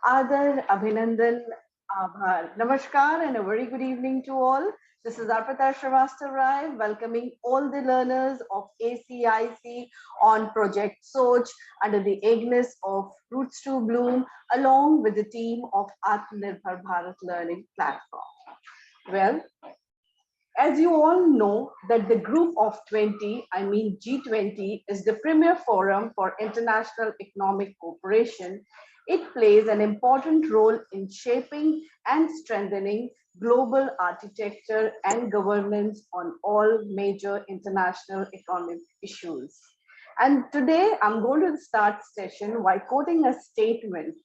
Adar, Abhinandan, Abhar. Namaskar and a very good evening to all. This is Arpita Shrivastava Rai welcoming all the learners of ACIC on Project SOCH under the aegis of Roots to Bloom along with the team of Atmanirbhar Bharat Learning Platform. Well, as you all know that the group of 20, I mean G20, is the premier forum for international economic cooperation. It plays an important role in shaping and strengthening global architecture and governance on all major international economic issues. And today I'm going to start session by quoting a statement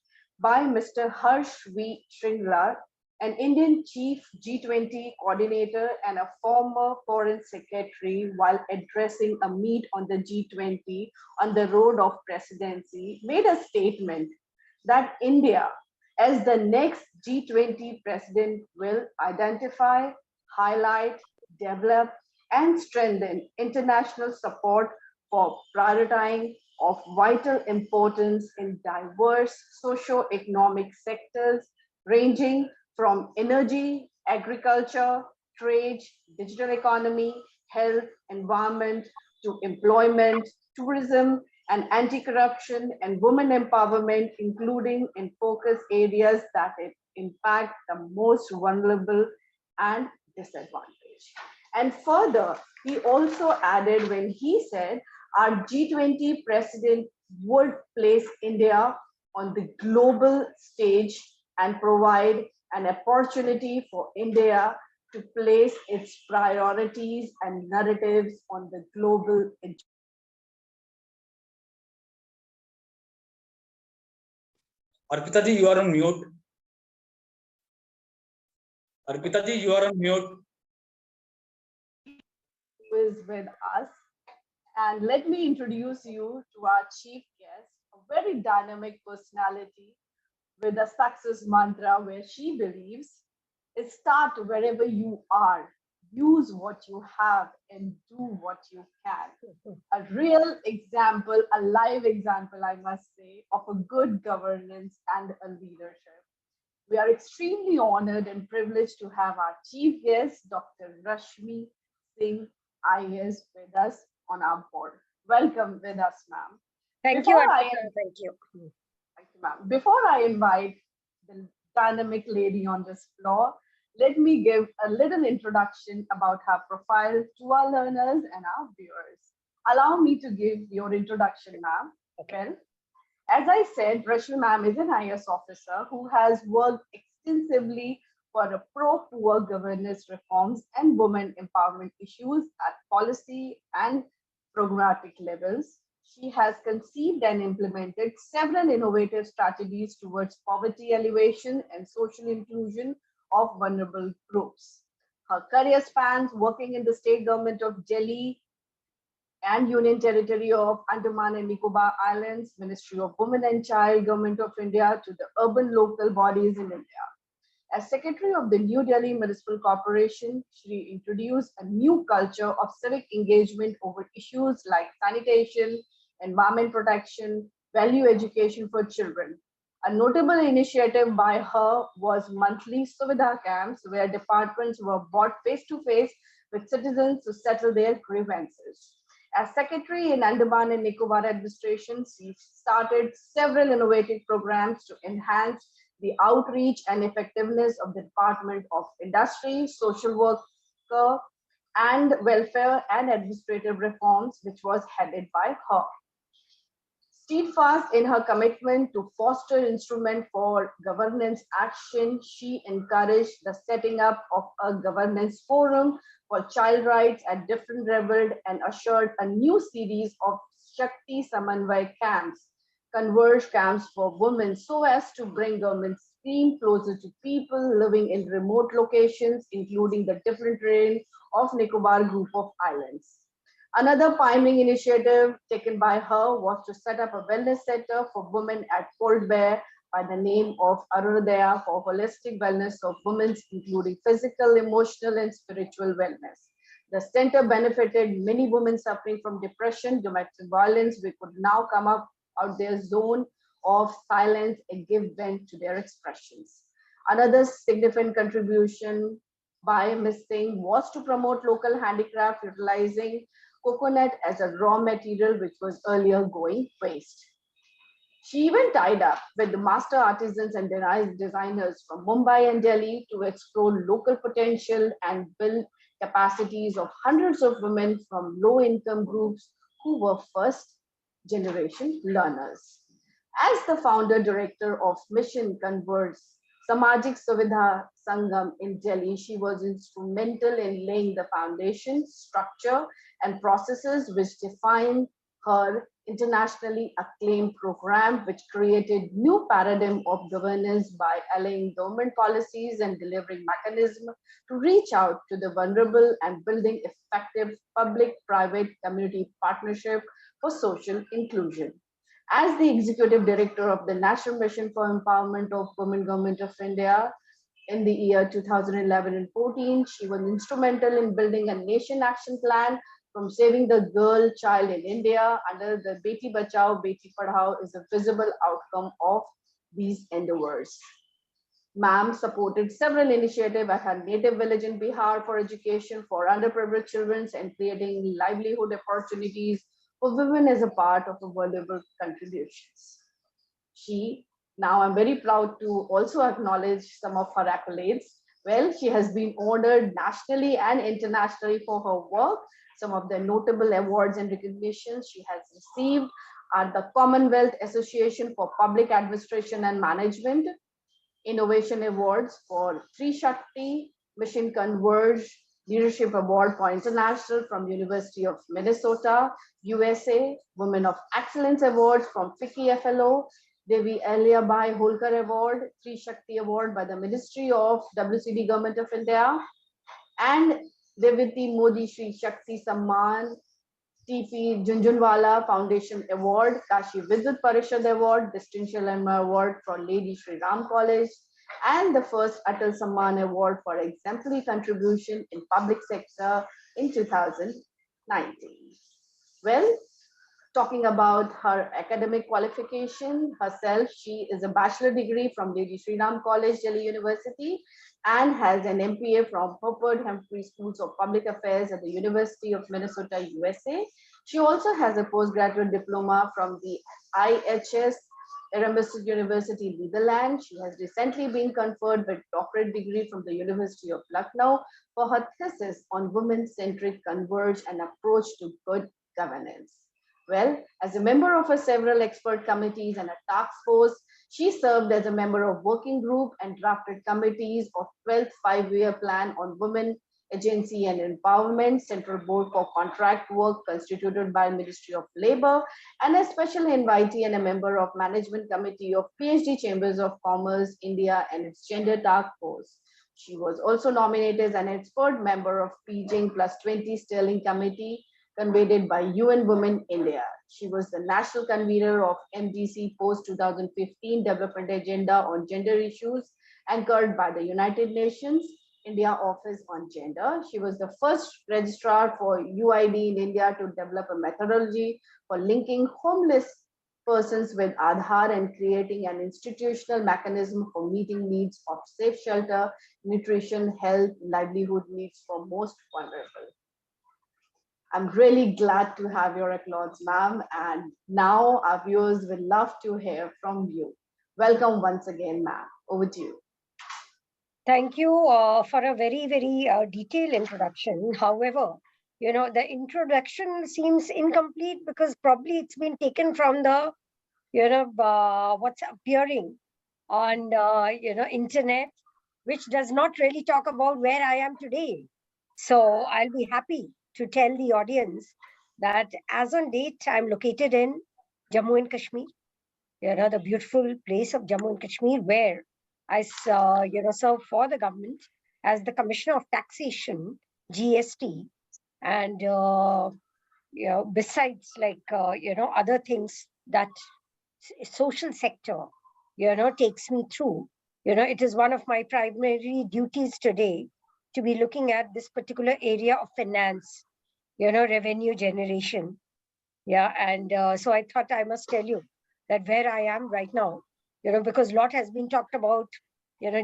by Mr. Harsh V. Shringla, an Indian chief G20 coordinator and a former foreign secretary, while addressing a meet on the G20 on the road of presidency, made a statement that India, as the next G20 president, will identify, highlight, develop, and strengthen international support for prioritizing of vital importance in diverse socio-economic sectors ranging from energy, agriculture, trade, digital economy, health, environment, to employment, tourism, and anti-corruption and women empowerment, including in focus areas that impact the most vulnerable and disadvantaged. And further, he also added when he said our G20 president would place India on the global stage and provide an opportunity for India to place its priorities and narratives on the global agenda. Arpita ji, you are on mute. Arpita ji, you are on mute. Who is with us. And let me introduce you to our chief guest, a very dynamic personality with a success mantra where she believes is start wherever you are, use what you have, and do what you can. A real example, a live example, I must say, of a good governance and a leadership. We are extremely honored and privileged to have our chief guest, Dr. Rashmi Singh, IAS, with us on our board. Welcome with us, ma'am. Thank you, Arpita. Thank you. Thank you, ma'am. Before I invite the dynamic lady on this floor, let me give a little introduction about her profile to our learners and our viewers. Allow me to give your introduction, ma'am. Okay. As I said, Rashmi ma'am is an IAS officer who has worked extensively for a pro-poor governance reforms and women empowerment issues at policy and programmatic levels. She has conceived and implemented several innovative strategies towards poverty alleviation and social inclusion of vulnerable groups. Her career spans working in the state government of Delhi and Union Territory of Andaman and Nicobar Islands, Ministry of Women and Child, Government of India, to the urban local bodies in India. As Secretary of the New Delhi Municipal Corporation, she introduced a new culture of civic engagement over issues like sanitation, environment protection, value education for children. A notable initiative by her was monthly Suvidha camps, where departments were brought face to face with citizens to settle their grievances. As Secretary in Andaman and Nicobar administration, she started several innovative programs to enhance the outreach and effectiveness of the Department of Industry, Social Worker, and Welfare and Administrative Reforms, which was headed by her. Steadfast in her commitment to foster instrument for governance action, she encouraged the setting up of a governance forum for child rights at different levels and assured a new series of Shakti Samanvay camps, converge camps for women, so as to bring government scheme closer to people living in remote locations, including the different terrain of Nicobar group of islands. Another pioneering initiative taken by her was to set up a wellness center for women at Cold Bear by the name of Arunodaya for holistic wellness of women, including physical, emotional, and spiritual wellness. The center benefited many women suffering from depression, domestic violence. We could now come up out their zone of silence and give vent to their expressions. Another significant contribution by Ms. Singh was to promote local handicraft utilizing coconut as a raw material, which was earlier going waste. She even tied up with the master artisans and designers from Mumbai and Delhi to explore local potential and build capacities of hundreds of women from low income groups who were first generation learners. As the founder director of Mission Converge Samajik Suvidha Sangam in Delhi, she was instrumental in laying the foundation, structure, and processes which define her internationally acclaimed program, which created new paradigm of governance by allying government policies and delivering mechanism to reach out to the vulnerable and building effective public-private community partnership for social inclusion. As the executive director of the National Mission for Empowerment of Women Government of India in the year 2011 and 14, she was instrumental in building a nation action plan from saving the girl child in India under the Beti Bachao, Beti Padhao is a visible outcome of these endeavors. Ma'am supported several initiatives at her native village in Bihar for education for underprivileged children and creating livelihood opportunities for women as a part of the valuable contributions. Now I'm very proud to also acknowledge some of her accolades. Well, she has been honored nationally and internationally for her work. Some of the notable awards and recognitions she has received are the Commonwealth Association for Public Administration and Management Innovation Awards for Tri Shakti, Mission Converge Leadership Award for International from University of Minnesota, USA, Women of Excellence Awards from FICCI FLO, Devi Ahilyabai Holkar Award, Tri Shakti Award by the Ministry of WCD Government of India, and Devati Modi Shri Shakti Samman, TP Junjunwala Foundation Award, Kashi Vidyut Parishad Award, Distinction Award for Lady Shri Ram College, and the first Atal Samman Award for exemplary contribution in public sector in 2019. Well, talking about her academic qualification herself, she is a bachelor degree from Lady Shri Ram College, Delhi University, and has an MPA from Hopwood Humphrey Schools of Public Affairs at the University of Minnesota, USA. She also has a postgraduate diploma from the IHS Erasmus University, Netherlands. She has recently been conferred with doctorate degree from the University of Lucknow for her thesis on women-centric converge and approach to good governance. Well, as a member of several expert committees and a task force, she served as a member of working group and drafted committees of 12th five-year plan on women, agency and empowerment, Central Board for Contract Work constituted by Ministry of Labor, and a special invitee and a member of Management Committee of PhD Chambers of Commerce, India and its Gender Task Force. She was also nominated as an expert member of Beijing Plus 20 Sterling Committee, convened by UN Women India. She was the national convener of MDC post 2015 Development Agenda on Gender Issues, anchored by the United Nations India Office on Gender. She was the first registrar for UID in India to develop a methodology for linking homeless persons with Aadhaar and creating an institutional mechanism for meeting needs of safe shelter, nutrition, health, livelihood needs for most vulnerable. I'm really glad to have your applause, ma'am. And now our viewers will love to hear from you. Welcome once again, ma'am. Over to you. Thank you for a very, very detailed introduction. However, the introduction seems incomplete because probably it's been taken from the, what's appearing on, internet, which does not really talk about where I am today. So I'll be happy to tell the audience that as on date, I'm located in Jammu and Kashmir, the beautiful place of Jammu and Kashmir, where I serve for the government as the Commissioner of Taxation, GST, and besides other things that social sector takes me through. It is one of my primary duties today to be looking at this particular area of finance, revenue generation. Yeah, and so I thought I must tell you that where I am right now, because a lot has been talked about,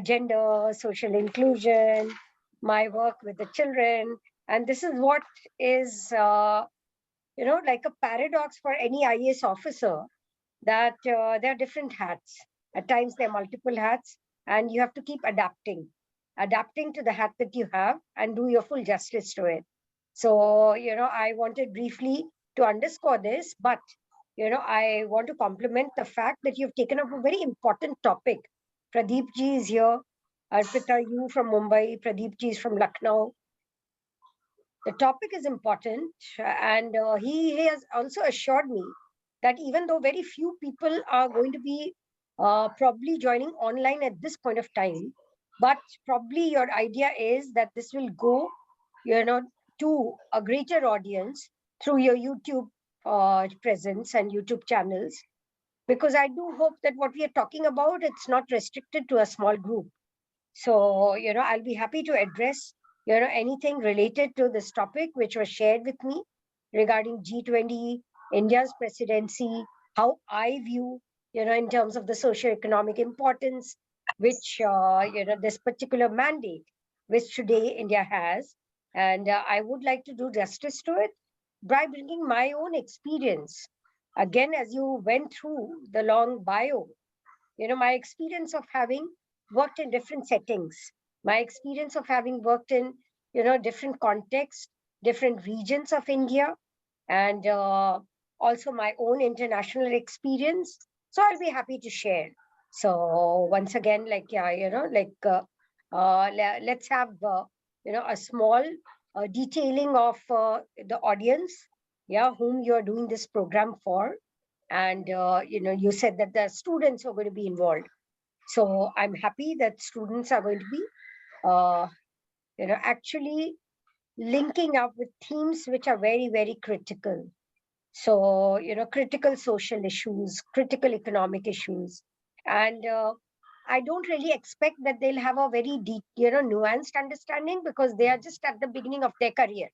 gender, social inclusion, my work with the children. And this is what is, like a paradox for any IAS officer, that there are different hats. At times, there are multiple hats, and you have to keep adapting to the hat that you have and do your full justice to it. So, I wanted briefly to underscore this, but, I want to compliment the fact that you've taken up a very important topic. Pradeep ji is here. Arpita, you from Mumbai. Pradeep ji is from Lucknow. The topic is important, and he has also assured me that even though very few people are going to be probably joining online at this point of time, but probably your idea is that this will go, to a greater audience through your YouTube presence and YouTube channels. Because I do hope that what we are talking about, it's not restricted to a small group. So, I'll be happy to address, anything related to this topic, which was shared with me regarding G20, India's presidency, how I view, in terms of the socio-economic importance, which, this particular mandate, which today India has. And I would like to do justice to it by bringing my own experience. Again, as you went through the long bio, my experience of having worked in different settings, my experience of having worked in, different contexts, different regions of India, and also my own international experience. So I'll be happy to share. So once again, like, yeah, let's have, a small detailing of the audience, yeah, whom you're doing this program for. And you said that the students are going to be involved, so I'm happy that students are going to be uh, actually linking up with themes which are very, very critical. So, critical social issues, critical economic issues. And I don't really expect that they'll have a very deep, nuanced understanding, because they are just at the beginning of their career,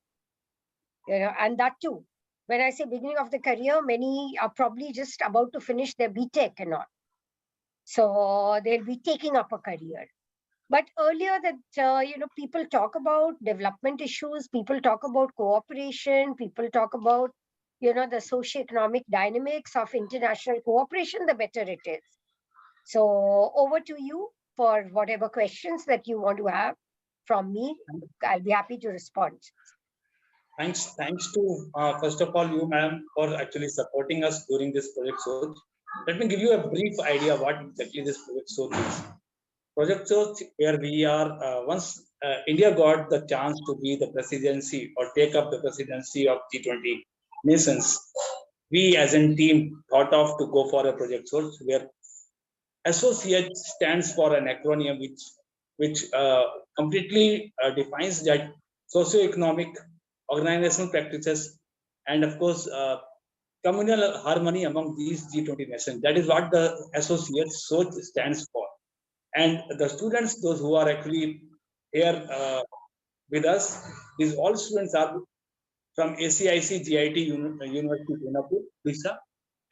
and that too, when I say beginning of the career, many are probably just about to finish their BTech and all. So they'll be taking up a career. But earlier that, people talk about development issues, people talk about cooperation, people talk about, the socio-economic dynamics of international cooperation, the better it is. So over to you for whatever questions that you want to have from me. I'll be happy to respond. Thanks to first of all you, ma'am, for actually supporting us during this project SOCH. Let me give you a brief idea what exactly this project SOCH is. Project SOCH, where we are once India got the chance to be the presidency or take up the presidency of G20 nations, we as a team thought of to go for a project SOCH where SOCH stands for an acronym which completely defines that socio-economic organizational practices and of course communal harmony among these G20 nations. That is what the SOCH stands for. And the students, those who are actually here with us, these all students are from ACIC GIT University Punapur, Odisha,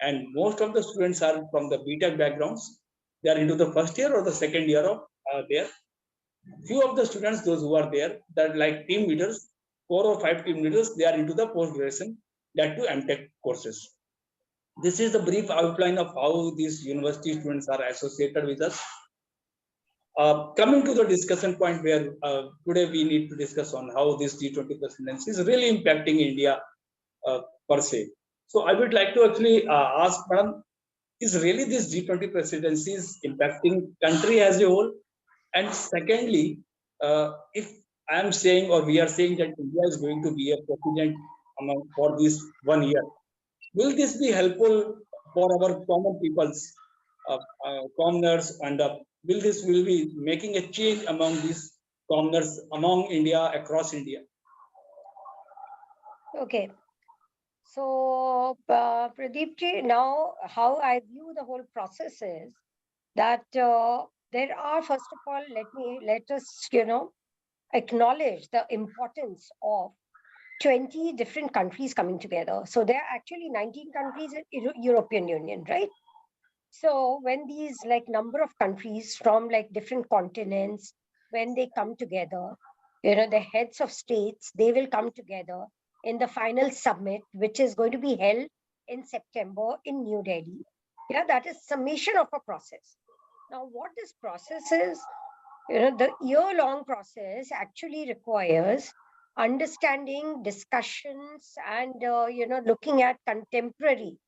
and most of the students are from the BTech backgrounds. They are into the first year or the second year of there. Few of the students, those who are there, that like team leaders, 4 or 5 team leaders, they are into the post graduation, that to MTech courses. This is the brief outline of how these university students are associated with us. Coming to the discussion point where today we need to discuss on how this G20 presidency is really impacting India per se. So I would like to actually ask, Madam, is really this G20 presidency is impacting country as a whole? And secondly, if I am saying or we are saying that India is going to be a president for this 1 year, will this be helpful for our common peoples, commoners, and will be making a change among these commoners among India across India? Okay. So, Pradeep ji, now how I view the whole process is that there are, first of all, let us, acknowledge the importance of 20 different countries coming together. So there are actually 19 countries in European Union, right? So when these like number of countries from like different continents, when they come together, the heads of states, they will come together in the final summit, which is going to be held in September in New Delhi. Yeah, that is summation of a process. Now, what this process is, the year-long process actually requires understanding, discussions, and looking at contemporary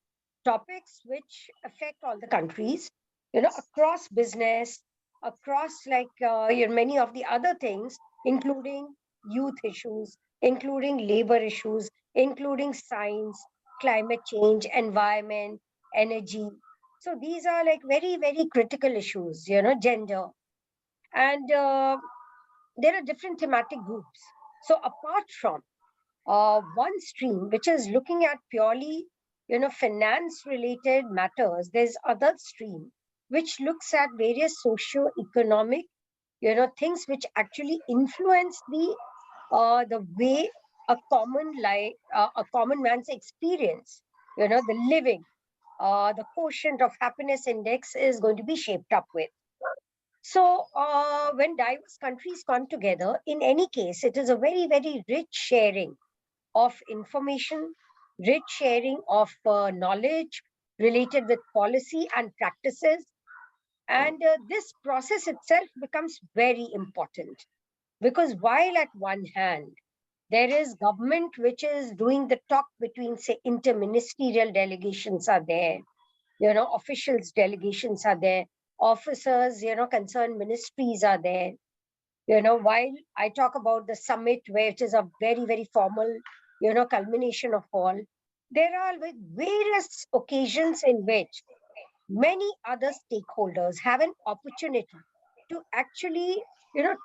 topics which affect all the countries, across business, across like many of the other things, including youth issues, including labor issues, including science, climate change, environment, energy. So these are like very, very critical issues, gender. And there are different thematic groups. So apart from one stream which is looking at purely finance related matters, there's other stream which looks at various socio-economic things which actually influence the way a common man's experience, the living, the quotient of happiness index is going to be shaped up with. So when diverse countries come together, in any case, it is a very, very rich sharing of information, rich sharing of knowledge related with policy and practices. And this process itself becomes very important because while at one hand, there is government which is doing the talk between, say, interministerial delegations are there, officials delegations are there, officers, concerned ministries are there. While I talk about the summit, which is a very, very formal, culmination of all, there are like various occasions in which many other stakeholders have an opportunity to actually,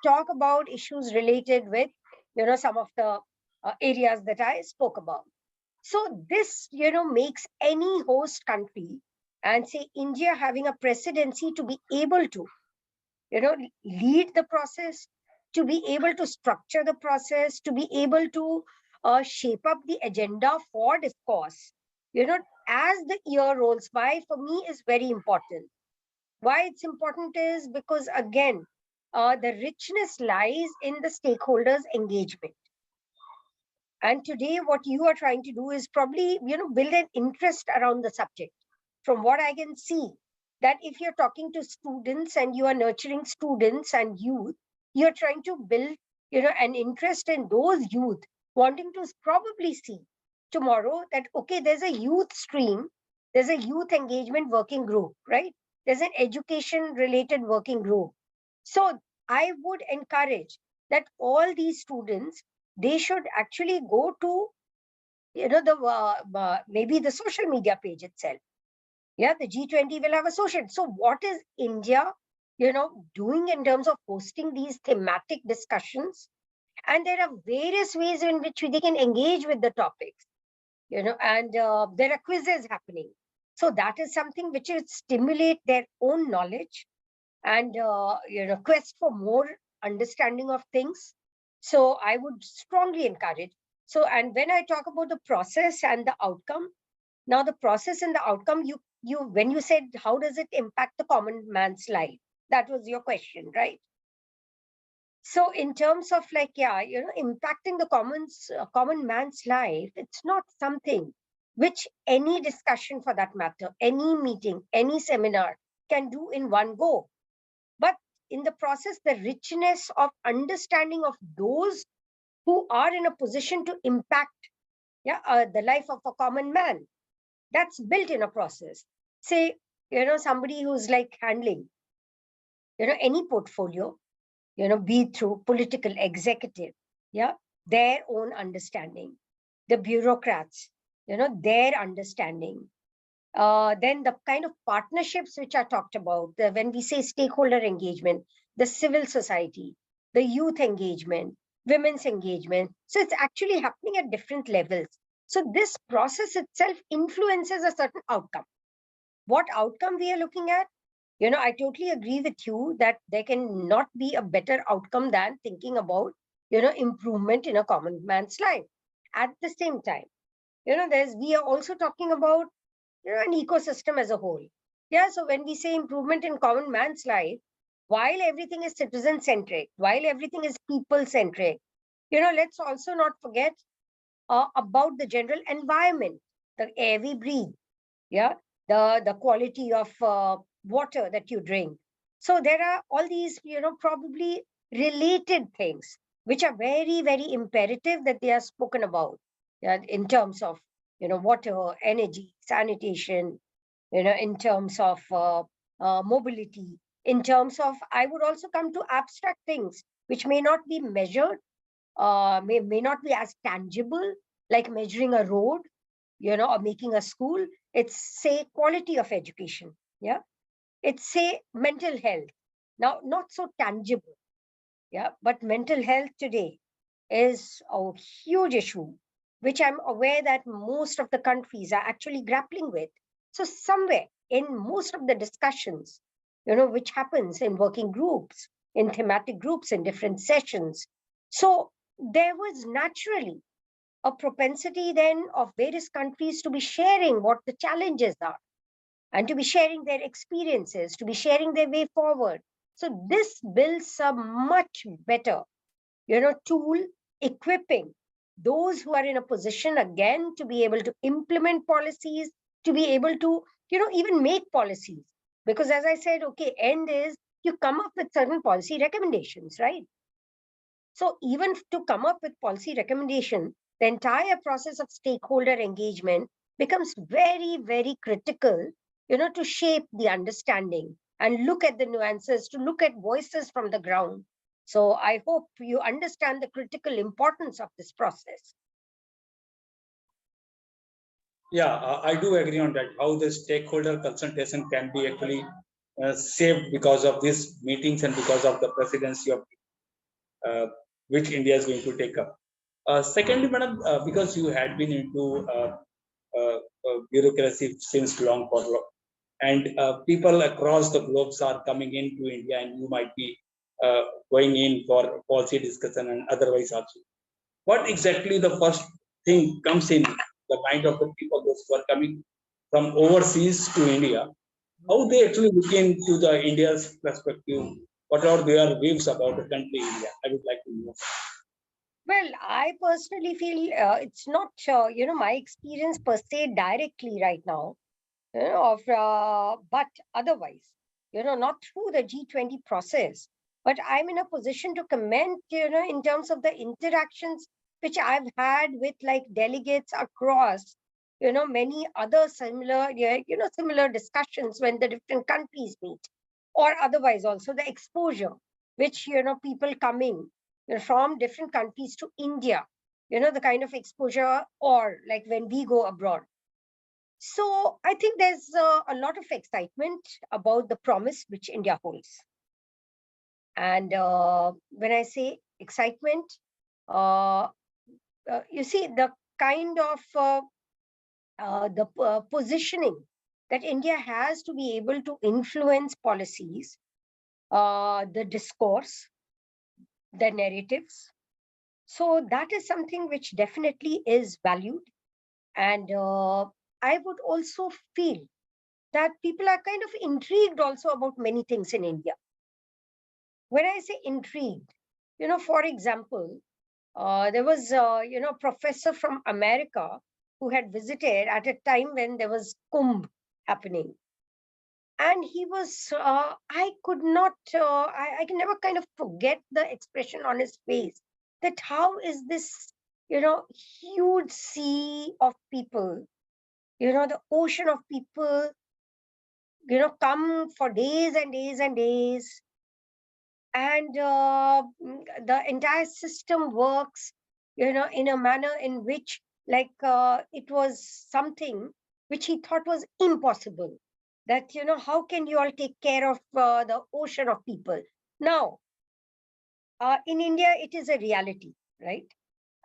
talk about issues related with, some of the areas that I spoke about. So this, makes any host country and say India having a presidency to be able to lead the process, to be able to structure the process, to be able to shape up the agenda for discourse, as the year rolls by, for me is very important. Why it's important is because, again, the richness lies in the stakeholders engagement. And today what you are trying to do is probably build an interest around the subject. From what I can see, that if you're talking to students and you are nurturing students and youth, you're trying to build an interest in those youth wanting to probably see tomorrow that, okay, there's a youth stream, there's a youth engagement working group, right? There's an education related working group. So I would encourage that all these students, they should actually go to the maybe the social media page itself. Yeah, the G20 will have a social. So what is India doing in terms of hosting these thematic discussions? And there are various ways in which they can engage with the topics, and there are quizzes happening. So that is something which will stimulate their own knowledge and quest for more understanding of things. So I would strongly encourage. So, and when I talk about the process and the outcome, now the process and the outcome, you when you said how does it impact the common man's life, that was your question, right? So in terms of like, yeah, impacting the common man's life, it's not something which any discussion for that matter, any meeting, any seminar can do in one go. But in the process, the richness of understanding of those who are in a position to impact the life of a common man, that's built in a process. Say, somebody who's like handling, any portfolio, be it through political executive, yeah, their own understanding, the bureaucrats, their understanding, then the kind of partnerships which are talked about, when we say stakeholder engagement, the civil society, the youth engagement, women's engagement. So it's actually happening at different levels. So this process itself influences a certain outcome. What outcome we are looking at? I totally agree with you that there can not be a better outcome than thinking about, improvement in a common man's life. At the same time, we are also talking about an ecosystem as a whole. Yeah, so when we say improvement in common man's life, while everything is citizen-centric, while everything is people-centric, let's also not forget about the general environment, the air we breathe, yeah, the quality of water that you drink. So there are all these, probably related things which are very, very imperative that they are spoken about, yeah, in terms of, water, energy, sanitation, in terms of mobility, in terms of, I would also come to abstract things which may not be measured, may not be as tangible, like measuring a road, or making a school. It's, say, quality of education. Yeah. It's, say, mental health. Now, not so tangible. Yeah. But mental health today is a huge issue, which I'm aware that most of the countries are actually grappling with. So somewhere in most of the discussions, which happens in working groups, in thematic groups, in different sessions. So there was naturally a propensity then of various countries to be sharing what the challenges are and to be sharing their experiences, to be sharing their way forward. So this builds a much better, tool equipping those who are in a position again to be able to implement policies, to be able to, even make policies. Because as I said, okay, end is you come up with certain policy recommendations, right? So even to come up with policy recommendation, the entire process of stakeholder engagement becomes very, very critical, to shape the understanding and look at the nuances, to look at voices from the ground. So I hope you understand the critical importance of this process. Yeah, I do agree on that. How the stakeholder consultation can be actually saved because of these meetings and because of the presidency of uh, which India is going to take up. Secondly, madam, because you had been into bureaucracy since long for long, and people across the globes are coming into India, and you might be going in for policy discussion and otherwise also. What exactly the first thing comes in the mind of the people those who are coming from overseas to India? How they actually look into the India's perspective? What are their views about the country India? I would like to know. Well, I personally feel it's not, my experience per se directly right now, but otherwise, not through the G20 process, but I'm in a position to comment, in terms of the interactions which I've had with like delegates across, many other similar, similar discussions when the different countries meet, or otherwise also the exposure which, people coming, from different countries to India, the kind of exposure, or like when we go abroad. So I think there's a lot of excitement about the promise which India holds. And when I say excitement, uh, you see the kind of positioning that India has to be able to influence policies, the discourse, the narratives. So that is something which definitely is valued. And I would also feel that people are kind of intrigued also about many things in India. When I say intrigued, for example, there was, a professor from America who had visited at a time when there was Kumbh happening. And he was, I could not, I can never kind of forget the expression on his face that how is this, huge sea of people, the ocean of people, come for days and days and days, and the entire system works, in a manner in which, like, it was something which he thought was impossible. That, how can you all take care of the ocean of people? Now, in India, it is a reality, right?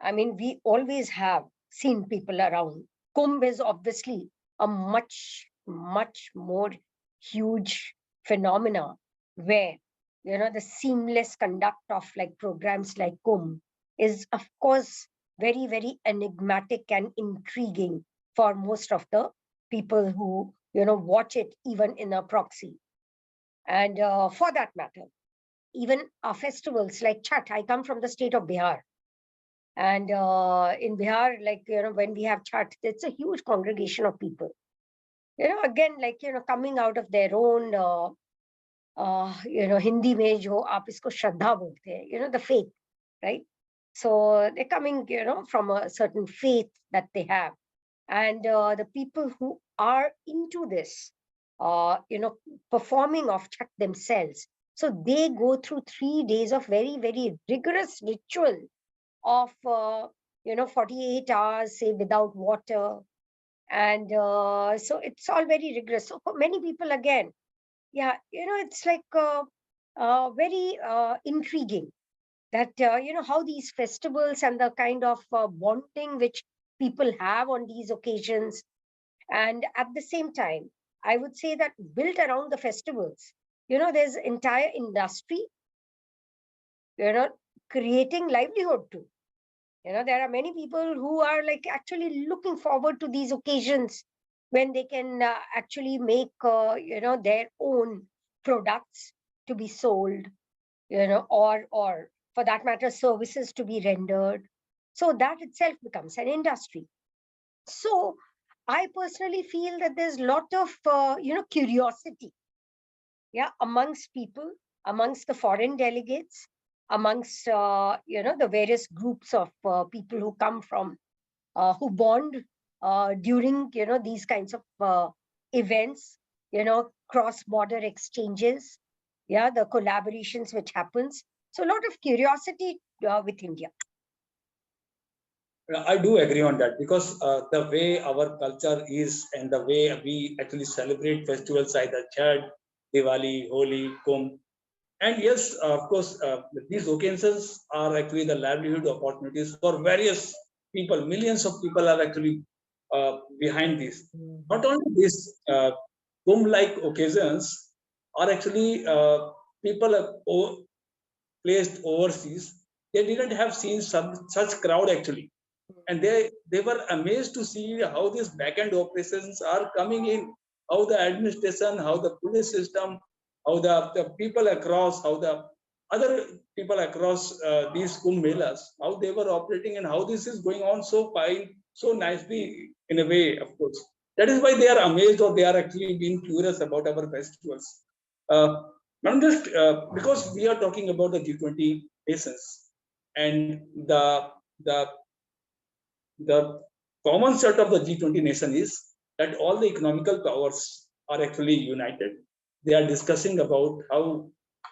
I mean, we always have seen people around. Kumbh is obviously a much, much more huge phenomena where, the seamless conduct of like programs like Kumbh is, of course, very, very enigmatic and intriguing for most of the people who watch it even in a proxy. And for that matter, even our festivals like Chhat, I come from the state of Bihar. And in Bihar, like, when we have Chhat, it's a huge congregation of people. Again, like, coming out of their own, Hindi mein jo aap isko shraddha bolte hain, the faith, right? So they're coming, from a certain faith that they have. And the people who are into this, performing of Chhat themselves. So they go through 3 days of very, very rigorous ritual of, 48 hours, say, without water. And so it's all very rigorous. So for many people, again, yeah, it's like very intriguing that, how these festivals and the kind of bonding which people have on these occasions. And at the same time, I would say that built around the festivals, there's entire industry, creating livelihood too. There are many people who are like actually looking forward to these occasions when they can actually make, their own products to be sold, or for that matter, services to be rendered. So that itself becomes an industry. So I personally feel that there's a lot of, curiosity, yeah, amongst people, amongst the foreign delegates, amongst, the various groups of people who come from, who bond during, these kinds of events, cross-border exchanges, yeah, the collaborations which happens. So a lot of curiosity with India. I do agree on that because the way our culture is and the way we actually celebrate festivals either Chhath, Diwali, Holi, Kumbh, and yes, of course, these occasions are actually the livelihood opportunities for various people. Millions of people are actually behind this. Not only this, Kumbh-like occasions are actually people are placed overseas. They didn't have seen such crowd actually, and they were amazed to see how these back-end operations are coming in, how the administration, how the police system, how the people across, how the other people across these Kumbh Melas, how they were operating and how this is going on so fine, so nicely in a way, of course. That is why they are amazed or they are actually being curious about our festivals. Not just because we are talking about the G20 nations and the the common set of the G20 nation is that all the economical powers are actually united. They are discussing about how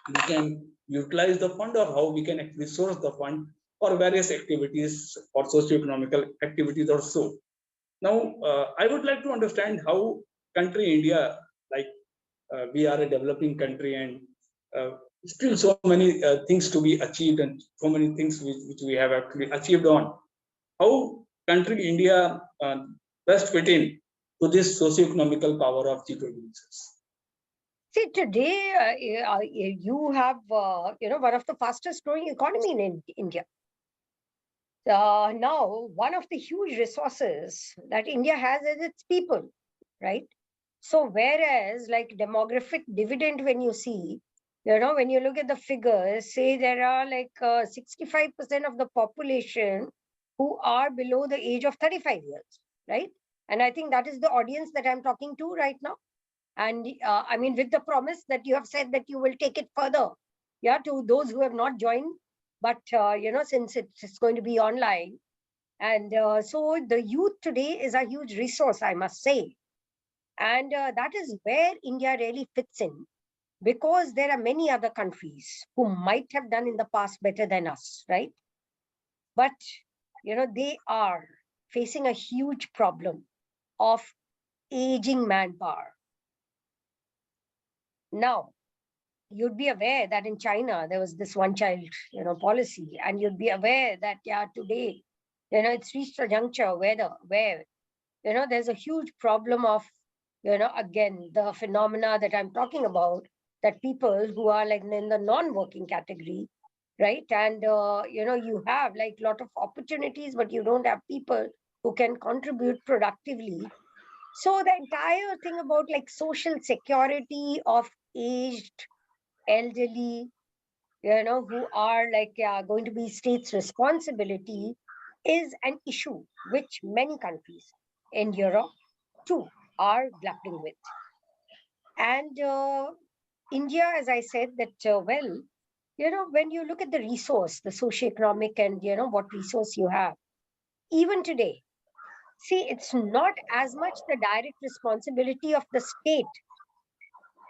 we can utilize the fund or how we can actually source the fund for various activities or socio-economical activities or so. Now, I would like to understand how country India, like we are a developing country and still so many things to be achieved and so many things which we have actually achieved on. How country India best fit in to this socio-economical power of G20 nations? See, today you have, one of the fastest growing economy in India. Now, one of the huge resources that India has is its people, right? So whereas like demographic dividend, when you see, when you look at the figures, say there are like 65% of the population who are below the age of 35 years, right? And I think that is the audience that I'm talking to right now. And I mean, with the promise that you have said that you will take it further, yeah, to those who have not joined, but since it's going to be online. And so the youth today is a huge resource, I must say. And that is where India really fits in, because there are many other countries who might have done in the past better than us, right? But, they are facing a huge problem of aging manpower. Now, you'd be aware that in China, there was this one child, policy, and you'd be aware that, yeah, today, it's reached a juncture where there's a huge problem of, again, the phenomena that I'm talking about, that people who are like in the non-working category, right? And, you have like a lot of opportunities, but you don't have people who can contribute productively. So the entire thing about like social security of aged, elderly, who are like going to be states' responsibility is an issue which many countries in Europe too are grappling with. And India, as I said, that when you look at the resource, the socio-economic and what resource you have, even today, see, it's not as much the direct responsibility of the state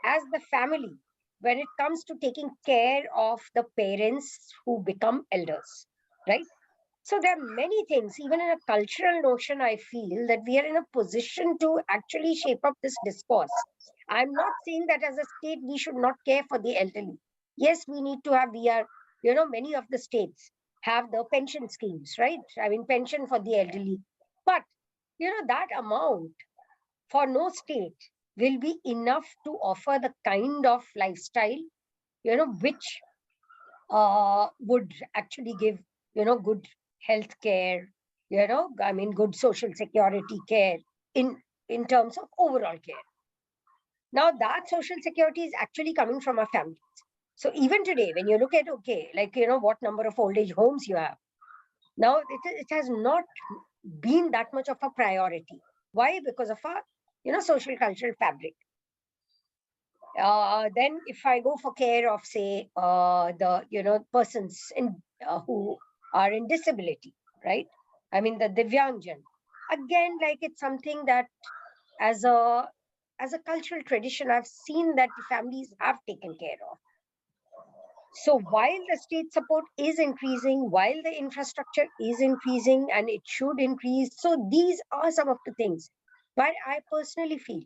as the family when it comes to taking care of the parents who become elders, right? So there are many things, even in a cultural notion, I feel that we are in a position to actually shape up this discourse. I'm not saying that as a state, we should not care for the elderly. Yes, we need to have, many of the states have the pension schemes, right? I mean, pension for the elderly. But, that amount for no state will be enough to offer the kind of lifestyle, which would actually give, good health care, I mean, good social security care in terms of overall care. Now, that social security is actually coming from our families. So even today, when you look at, okay, like, what number of old age homes you have, now it has not been that much of a priority. Why? Because of our, social cultural fabric. Then if I go for care of, say, the, persons who are in disability, right? I mean, the Divyangjan. Again, like it's something that as a cultural tradition, I've seen that the families have taken care of. So while the state support is increasing, while the infrastructure is increasing, and it should increase, so these are some of the things. But I personally feel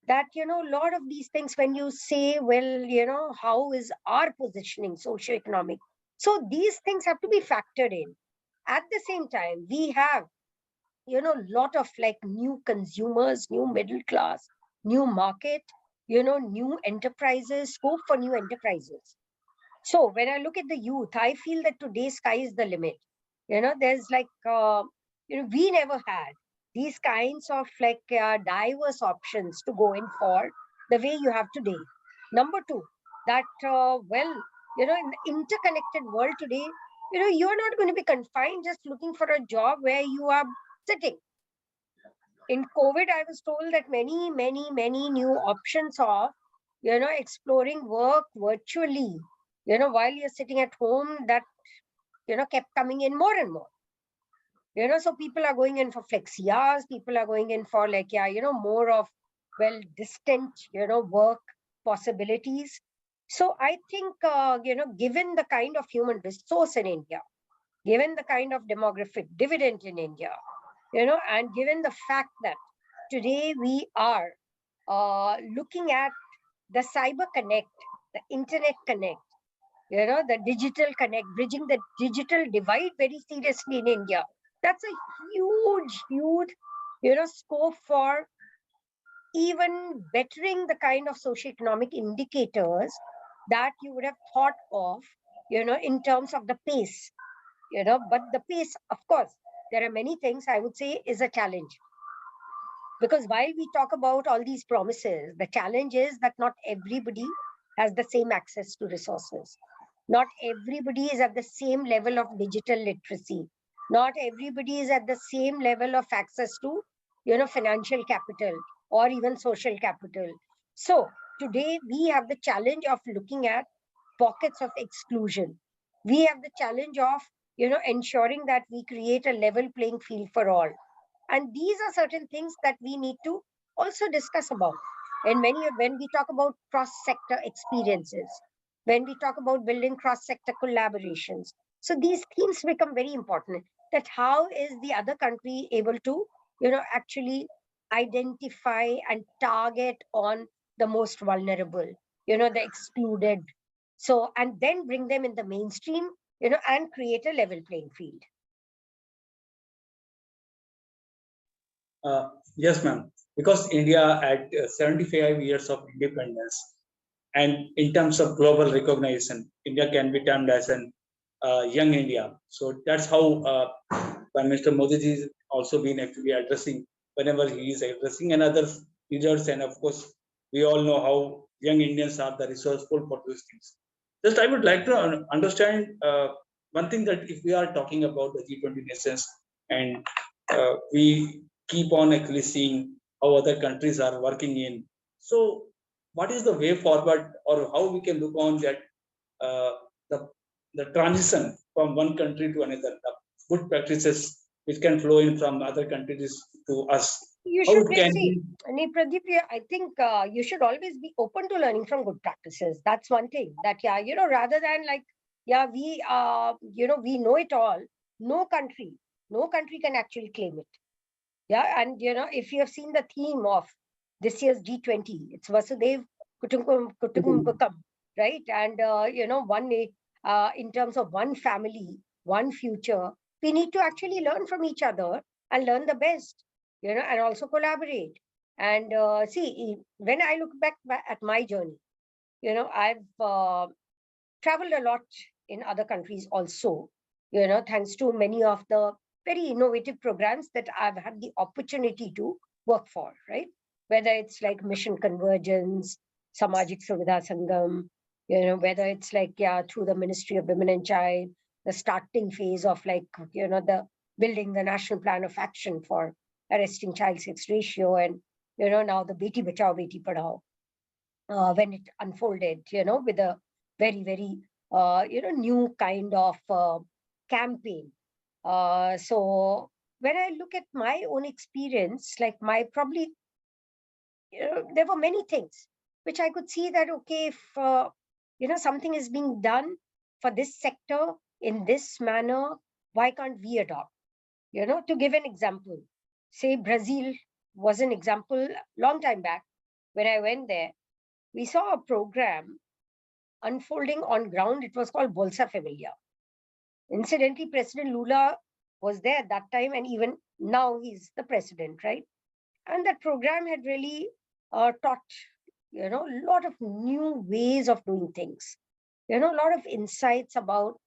that, a lot of these things, when you say, well, how is our positioning socioeconomic? So these things have to be factored in. At the same time, we have, lot of like new consumers, new middle class, new market, new enterprises, scope for new enterprises. So when I look at the youth, I feel that today's sky is the limit. There's like, we never had these kinds of like diverse options to go in for the way you have today. Number two, that, in the interconnected world today, you're not going to be confined just looking for a job where you are sitting. In COVID, I was told that many, many, many new options of, exploring work virtually, while you're sitting at home, that, kept coming in more and more. So people are going in for flexi hours, people are going in for like, more of, well, distant, work possibilities. So I think, given the kind of human resource in India, given the kind of demographic dividend in India, and given the fact that today we are looking at the cyber connect, the internet connect, the digital connect, bridging the digital divide very seriously in India. That's a huge, huge, scope for even bettering the kind of socioeconomic indicators that you would have thought of, in terms of the pace, but the pace, of course, there are many things I would say is a challenge. Because while we talk about all these promises, the challenge is that not everybody has the same access to resources. Not everybody is at the same level of digital literacy. Not everybody is at the same level of access to, financial capital or even social capital. So today we have the challenge of looking at pockets of exclusion. We have the challenge of, ensuring that we create a level playing field for all. And these are certain things that we need to also discuss about. And when we talk about cross-sector experiences, when we talk about building cross-sector collaborations, so these themes become very important. That how is the other country able to, actually identify and target on the most vulnerable, the excluded. So, and then bring them in the mainstream, and create a level playing field. Yes, ma'am. Because India at 75 years of independence, and in terms of global recognition, India can be termed as an young India. So that's how Prime Minister Modi ji is also been actually addressing whenever he is addressing, and other leaders. And of course, we all know how young Indians are the resourceful for these things. Just I would like to understand one thing, that if we are talking about the G20 nations, and we keep on actually seeing how other countries are working in. So, what is the way forward, or how we can look on that uh, the the transition from one country to another, the good practices which can flow in from other countries to us? You How should it be, can see, be? Pradeep, yeah, I think you should always be open to learning from good practices. That's one thing that, yeah, rather than like, yeah, we know it all. No country, no country can actually claim it. Yeah. And, if you have seen the theme of this year's G20, it's Vasudev Kutumbakam, right? And, in terms of one family, one future, we need to actually learn from each other and learn the best, and also collaborate. And see, when I look back at my journey, I've traveled a lot in other countries also, thanks to many of the very innovative programs that I've had the opportunity to work for, right? Whether it's like Mission Convergence, Samajik Suvidha Sangam, whether it's like, yeah, through the Ministry of Women and Child, the starting phase of like, the building the National Plan of Action for arresting child sex ratio, and, now the Beti Bachao, Beti Padhao, when it unfolded, with a very, very, new kind of campaign. So when I look at my own experience, like my probably, there were many things which I could see that, okay, if, something is being done for this sector in this manner, why can't we adopt? To give an example, say Brazil was an example long time back. When I went there, we saw a program unfolding on ground. It was called Bolsa Familia. Incidentally, President Lula was there at that time, and even now he's the president, right? And that program had really taught, a lot of new ways of doing things, a lot of insights about,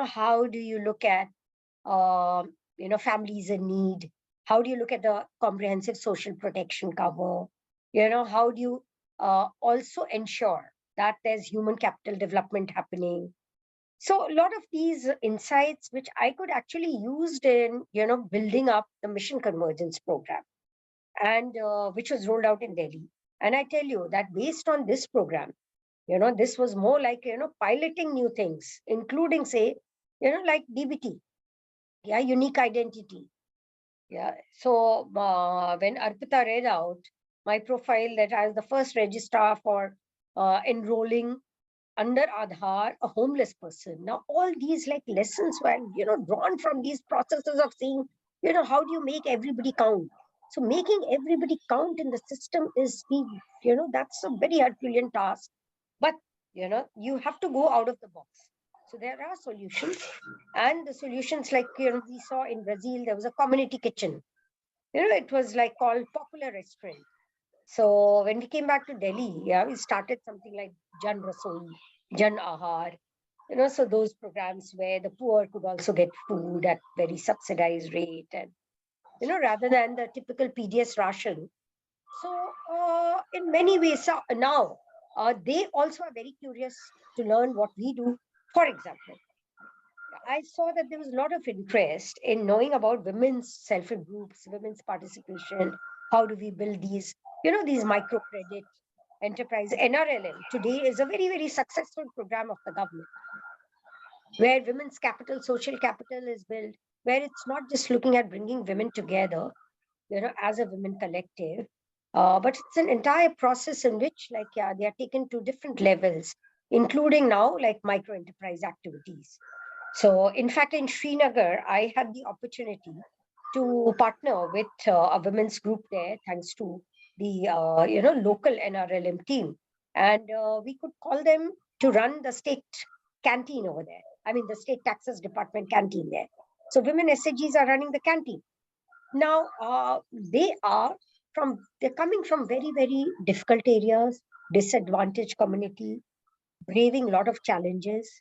how do you look at, families in need? How do you look at the comprehensive social protection cover? How do you also ensure that there's human capital development happening? So a lot of these insights, which I could actually use in, building up the Mission Convergence program, and which was rolled out in Delhi. And I tell you that based on this program, this was more like, piloting new things, including, say, like DBT, yeah, unique identity. Yeah. So when Arpita read out my profile that I was the first registrar for enrolling under Aadhaar a homeless person. Now, all these like lessons were, drawn from these processes of seeing, how do you make everybody count? So making everybody count in the system is that's a very Herculean task. But, you have to go out of the box. So there are solutions, and the solutions like, we saw in Brazil, there was a community kitchen. It was like called Popular Restaurant. So when we came back to Delhi, yeah, we started something like Jan Rasoi, Jan Ahar, so those programs where the poor could also get food at very subsidized rate, and, rather than the typical PDS ration. So in many ways now, they also are very curious to learn what we do. For example, I saw that there was a lot of interest in knowing about women's self-help groups, women's participation. How do we build these, these microcredit enterprise? NRLM today is a very, very successful program of the government, where women's capital, social capital is built, where it's not just looking at bringing women together, as a women collective, but it's an entire process in which, like, yeah, they are taken to different levels, including now like micro enterprise activities. So, in fact, in Srinagar, I had the opportunity to partner with a women's group there, thanks to the local NRLM team, and we could call them to run the state canteen over there. I mean, the state taxes department canteen there. So, women SAGs are running the canteen. Now, they're coming from very, very difficult areas, disadvantaged community, braving a lot of challenges,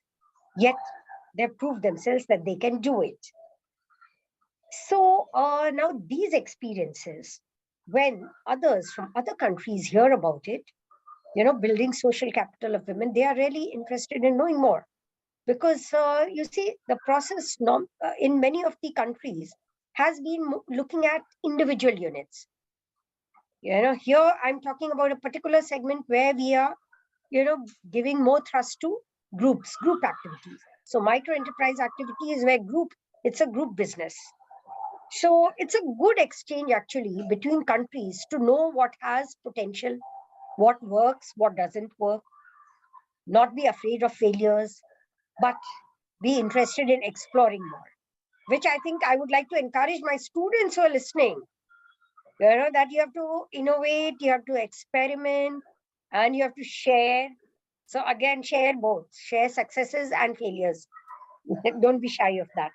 yet they've proved themselves that they can do it. So now these experiences, when others from other countries hear about it, building social capital of women, they are really interested in knowing more. Because you see, the process in many of the countries has been looking at individual units. Here I'm talking about a particular segment where we are, giving more thrust to group activities. So micro enterprise activity is where it's a group business. So it's a good exchange actually between countries to know what has potential, what works, what doesn't work, not be afraid of failures, but be interested in exploring more, which I think I would like to encourage my students who are listening. That you have to innovate, you have to experiment, and you have to share. So again, share both, share successes and failures. Don't be shy of that.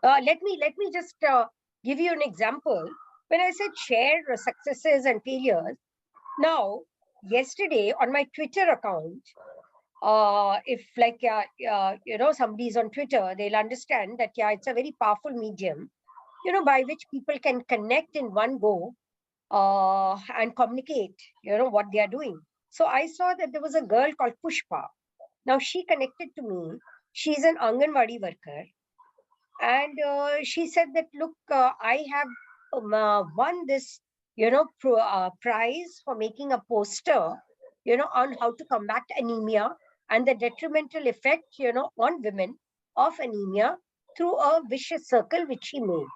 Let me just give you an example. When I said share successes and failures, now yesterday on my Twitter account, if like somebody's on Twitter, they'll understand that it's a very powerful medium, by which people can connect in one go and communicate, what they are doing. So I saw that there was a girl called Pushpa. Now she connected to me. She's an Anganwadi worker, and she said that, look, I have won this, prize for making a poster, on how to combat anemia and the detrimental effect, on women of anemia through a vicious circle which she made.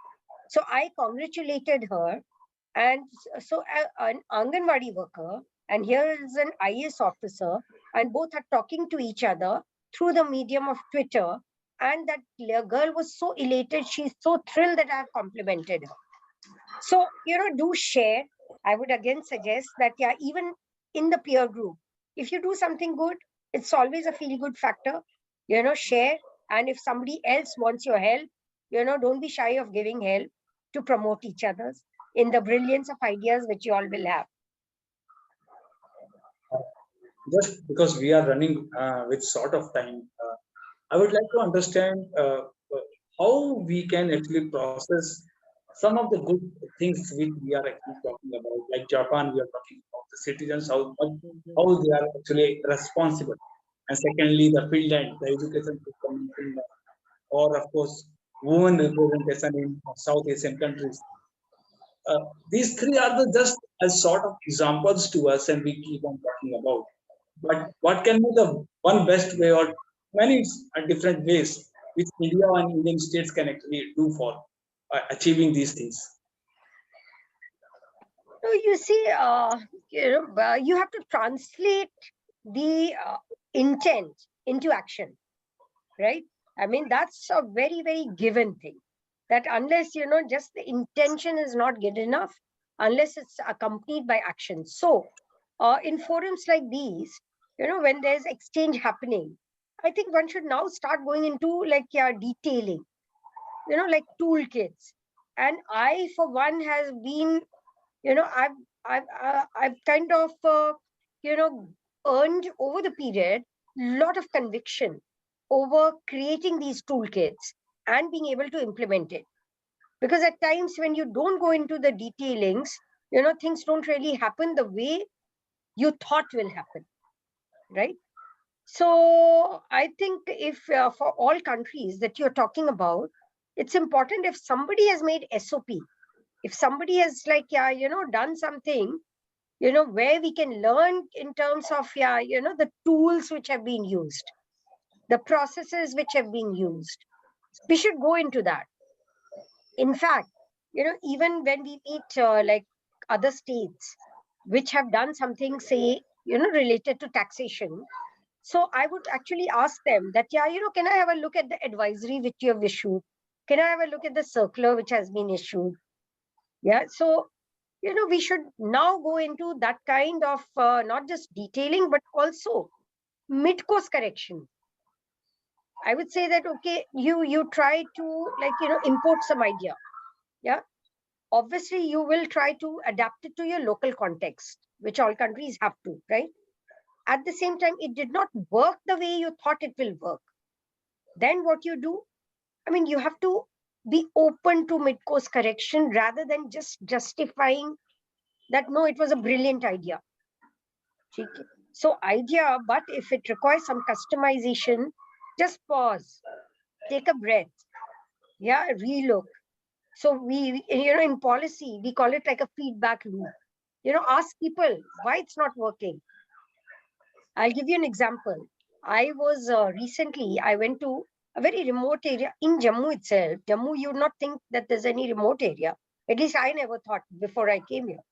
So I congratulated her. And so an Anganwadi worker, and here is an IS officer, and both are talking to each other through the medium of Twitter. And that girl was so elated. She's so thrilled that I have complimented her. So, do share. I would again suggest that, even in the peer group, if you do something good, it's always a feel good factor. Share. And if somebody else wants your help, don't be shy of giving help to promote each other's in the brilliance of ideas which you all will have. Just because we are running with sort of time, I would like to understand how we can actually process some of the good things which we are actually talking about. Like Japan, we are talking about the citizens, how they are actually responsible. And secondly, the Finland, the education system in Finland, or of course, women representation in South Asian countries. These three are just as sort of examples to us, and we keep on talking about. But what can be the one best way, or many different ways which India and Indian states can actually do for achieving these things? So you see, you have to translate the intent into action, right? I mean, that's a very, very given thing. That unless, just the intention is not good enough, unless it's accompanied by action. So, in forums like these, when there's exchange happening, I think one should now start going into detailing, like toolkits. And I, for one, has been, I've kind of, earned over the period a lot of conviction over creating these toolkits and being able to implement it. Because at times when you don't go into the detailings, things don't really happen the way you thought will happen, right? So I think if for all countries that you're talking about, it's important if somebody has made SOP, if somebody has done something, where we can learn in terms of, the tools which have been used, the processes which have been used. We should go into that. In fact, even when we meet other states which have done something, say, related to taxation. So I would actually ask them that, can I have a look at the advisory which you have issued? Can I have a look at the circular which has been issued? Yeah. So, we should now go into that kind of not just detailing, but also mid-course correction. I would say that, okay, you try to import some idea. Yeah. Obviously, you will try to adapt it to your local context, which all countries have to, right? At the same time, it did not work the way you thought it will work. Then what you do? I mean, you have to be open to mid-course correction rather than just justifying that, no, it was a brilliant idea. So idea, but if it requires some customization, just pause, take a breath, yeah, relook. So we, in policy, we call it like a feedback loop. Ask people why it's not working. I'll give you an example. I was I went to a very remote area in Jammu itself. Jammu, you would not think that there's any remote area. At least I never thought before I came here.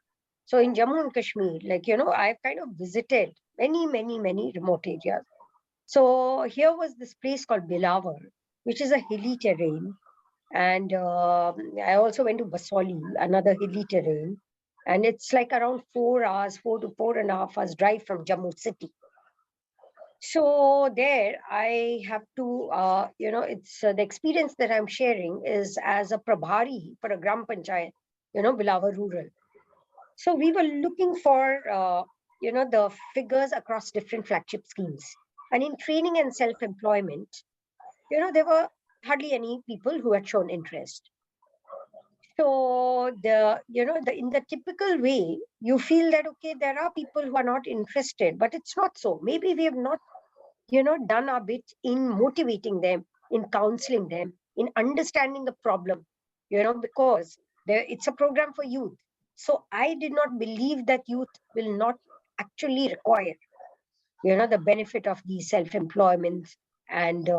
So in Jammu and Kashmir, I've kind of visited many, many, many remote areas. So here was this place called Bilawar, which is a hilly terrain. And I also went to Basoli, another hilly terrain. And it's like around 4 hours, 4 to 4.5 hours drive from Jammu city. So there I have to, it's the experience that I'm sharing is as a Prabhari for a Gram Panchayat, Bilawar Rural. So we were looking for, the figures across different flagship schemes. And in training and self-employment, there were hardly any people who had shown interest. So in the typical way, you feel that, okay, there are people who are not interested, but it's not so. Maybe we have not, done our bit in motivating them, in counseling them, in understanding the problem, because it's a program for youth. So I did not believe that youth will not actually require, the benefit of these self-employment and,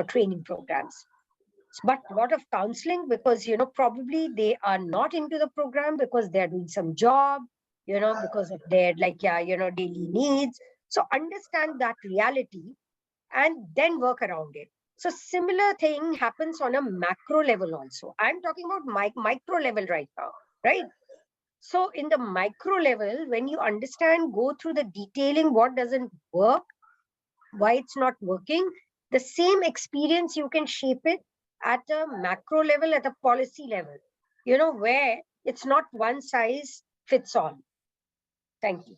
training programs. But a lot of counseling because, probably they are not into the program because they're doing some job, because of their daily needs. So understand that reality and then work around it. So similar thing happens on a macro level also. I'm talking about micro level right now, right? So in the micro level, when you understand, go through the detailing, what doesn't work, why it's not working, the same experience you can shape it at a macro level, at a policy level, where it's not one size fits all. Thank you.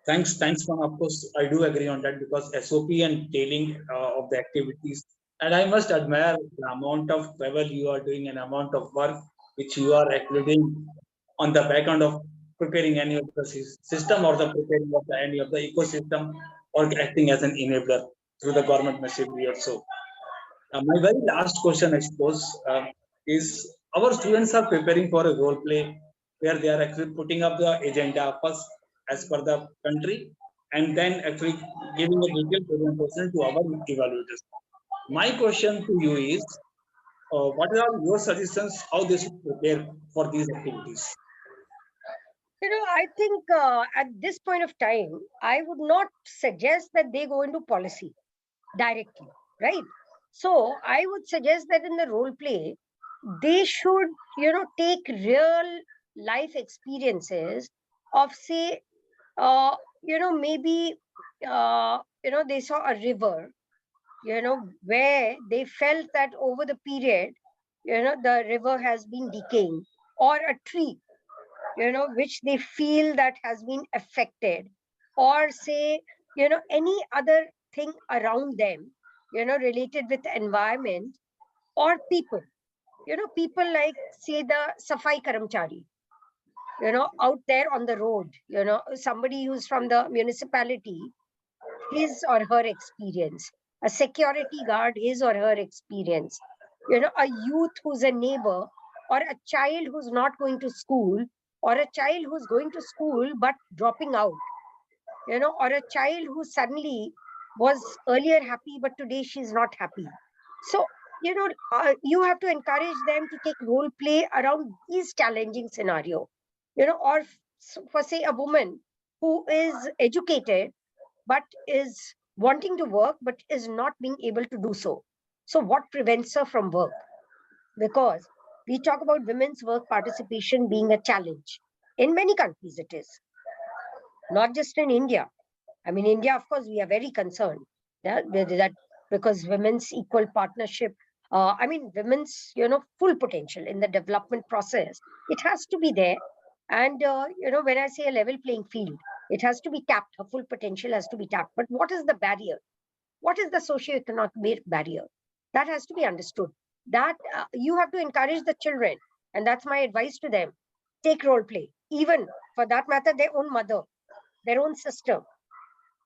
Thanks, Ma'am. Of course, I do agree on that because SOP and tailing of the activities, and I must admire the amount of travel you are doing and amount of work which you are actually doing on the background of preparing any of the system or the preparing of any of the ecosystem or acting as an enabler through the government machinery also. My very last question, I suppose, is our students are preparing for a role play where they are actually putting up the agenda first as per the country and then actually giving a detailed presentation to our evaluators. My question to you is, what are your suggestions how they should prepare for these activities? I think at this point of time, I would not suggest that they go into policy directly, right? So I would suggest that in the role play, they should, take real life experiences of, say, maybe, they saw a river, where they felt that over the period, the river has been decaying, or a tree, which they feel that has been affected, or say, any other thing around them, related with the environment or people, people like, say, the Safai Karamchari, out there on the road, somebody who's from the municipality, his or her experience, a security guard, his or her experience, a youth who's a neighbor, or a child who's not going to school, or a child who's going to school but dropping out, or a child who suddenly was earlier happy but today she's not happy. So, you have to encourage them to take role play around these challenging scenario, or for, say, a woman who is educated but is wanting to work but is not being able to do so. So what prevents her from work? Because we talk about women's work participation being a challenge. In many countries it is, not just in India. I mean, India, of course, we are very concerned, yeah, with that, because women's equal partnership, women's, full potential in the development process, it has to be there. And, when I say a level playing field, it has to be tapped. Her full potential has to be tapped. But what is the barrier? What is the socio-economic barrier? That has to be understood. That you have to encourage the children, and that's my advice to them. Take role play, even for that matter, their own mother, their own sister.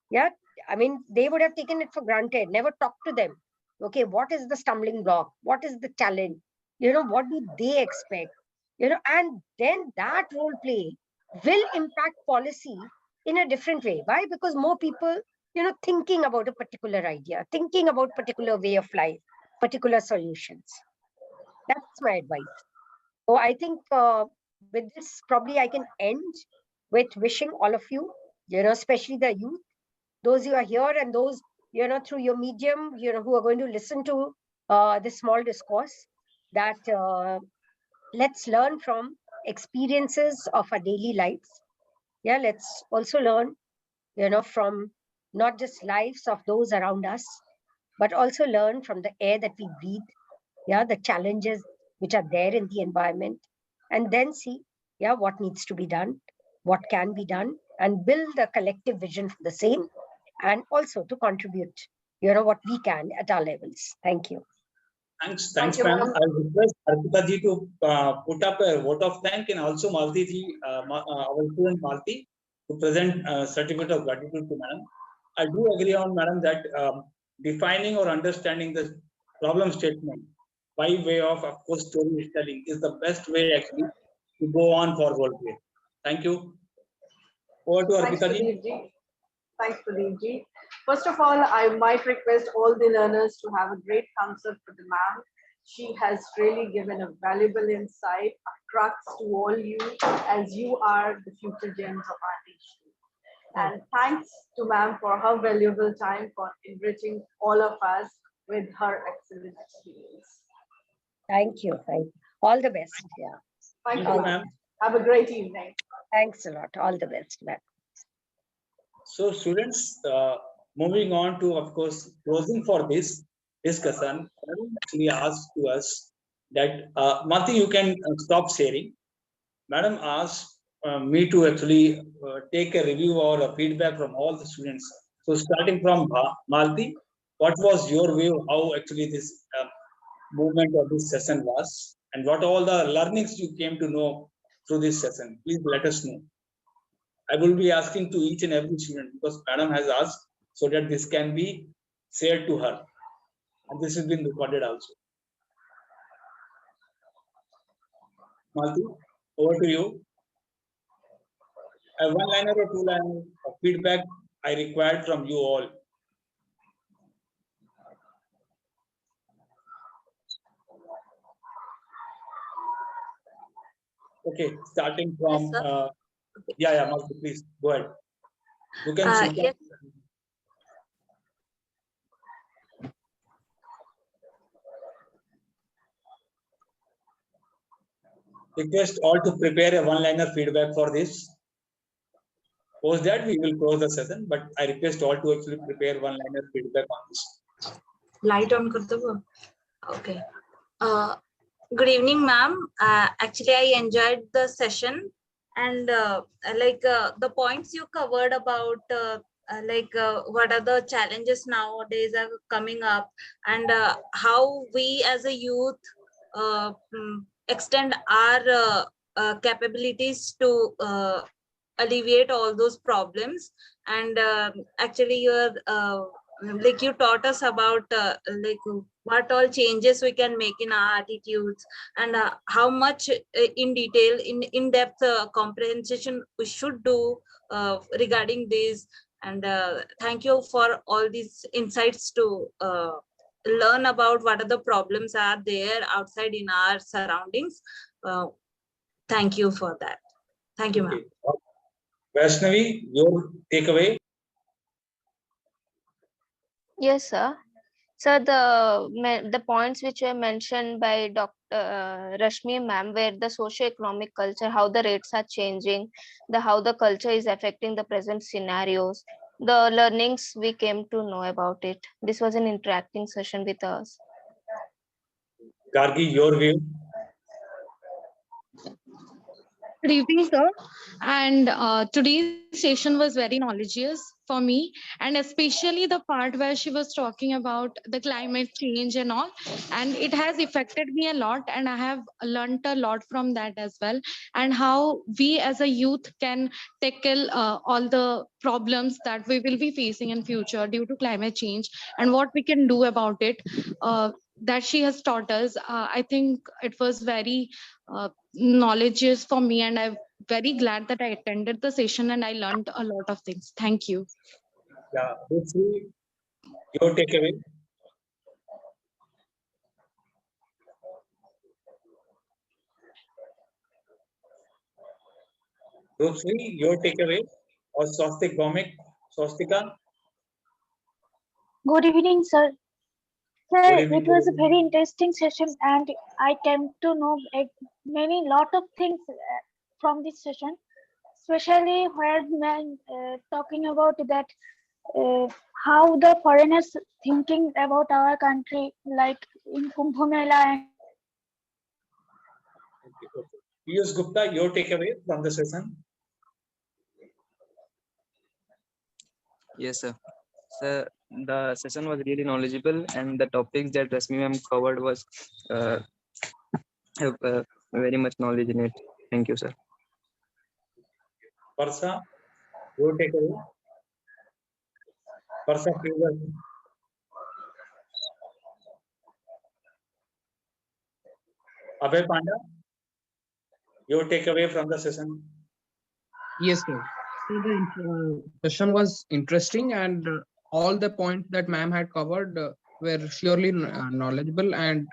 Yeah, I mean, they would have taken it for granted, never talked to them. Okay, what is the stumbling block? What is the challenge? What do they expect? And then that role play will impact policy in a different way. Why? Because more people, thinking about a particular idea, thinking about particular way of life, particular solutions. That's my advice. So I think with this, probably I can end with wishing all of you, especially the youth, those who are here and those, through your medium, who are going to listen to this small discourse, that let's learn from experiences of our daily lives. Yeah, let's also learn, from not just lives of those around us, but also learn from the air that we breathe. Yeah, the challenges which are there in the environment, and then see, yeah, what needs to be done, what can be done, and build a collective vision for the same, and also to contribute, what we can at our levels. Thank you. Thanks, you, ma'am. ma'am. I'll request Arpita ji to put up a vote of thank, and also Malti ji, our student Malti, to present certificate of gratitude to madam. I do agree on madam that defining or understanding the problem statement by way of course, storytelling is the best way actually to go on for role play. Thank you. Over to Thanks, Arpita ji. Pradeep ji. Thanks, Pradeep ji. First of all, I might request all the learners to have a great thumbs up for the ma'am. She has really given a valuable insight, a crux to all you, as you are the future gems of our nation. And thanks to ma'am for her valuable time for enriching all of us with her excellent experience. Thank you. Thank you. All the best. Yeah. Thank you, you, ma'am. Have a great evening. Thanks a lot. All the best, ma'am. So students, moving on to, of course, closing for this discussion, Madam actually asked to us that, Mati, you can stop sharing. Madam asked me to actually take a review or a feedback from all the students. So starting from Malti, what was your view, how actually this movement of this session was, and what all the learnings you came to know through this session? Please let us know. I will be asking to each and every student because madam has asked so that this can be shared to her. And this has been recorded also. Malti, over to you. A one-liner or two-liner of feedback I required from you all. Okay, starting from, Yes, Malti, please, go ahead. You can yes. request all to prepare a one-liner feedback for this. Post that we will close the session, but I request all to actually prepare one-liner feedback on this. Light on kar do. Okay. Good evening, ma'am. Actually, I enjoyed the session, and the points you covered about what are the challenges nowadays are coming up, and how we as a youth extend our capabilities to alleviate all those problems. And actually, you're like you taught us about what all changes we can make in our attitudes, and how much in detail, in-depth comprehension we should do regarding this. And thank you for all these insights to learn about what are the problems are there outside in our surroundings. Thank you for that. Thank you, ma'am. Vaishnavi, your takeaway. Yes, sir. So the points which were mentioned by Dr. Rashmi ma'am, where the socio-economic culture, how the rates are changing, how the culture is affecting the present scenarios, the learnings we came to know about it. This was an interacting session with us. Gargi, your view. Good evening, sir. And today's session was very knowledgeous for me, and especially the part where she was talking about the climate change and all. And it has affected me a lot, and I have learned a lot from that as well. And how we as a youth can tackle all the problems that we will be facing in future due to climate change, and what we can do about it. That she has taught us. I think it was very knowledge is for me, and I'm very glad that I attended the session and I learned a lot of things. Thank you. Yeah, Rashmi, your takeaway. Rashmi, your takeaway, or Swastik Bhomik, Swastika. Good evening, sir. Good Sir, evening. it was a very interesting session, and I came to know many lot of things from this session, especially where man talking about that uh, how the foreigners thinking about our country, like in Kumbh Mela and Okay, okay. Piyush Gupta, your takeaway from the session. Yes, sir. Sir, the session was really knowledgeable, and the topics that Rashmi ma'am covered was uh, have very much knowledge in it. Thank you, sir. Parsa, your takeaway. Parsa Favour. Abhay Panda, your takeaway from the session. Yes, sir. So the session was interesting, and all the points that ma'am had covered were surely knowledgeable. And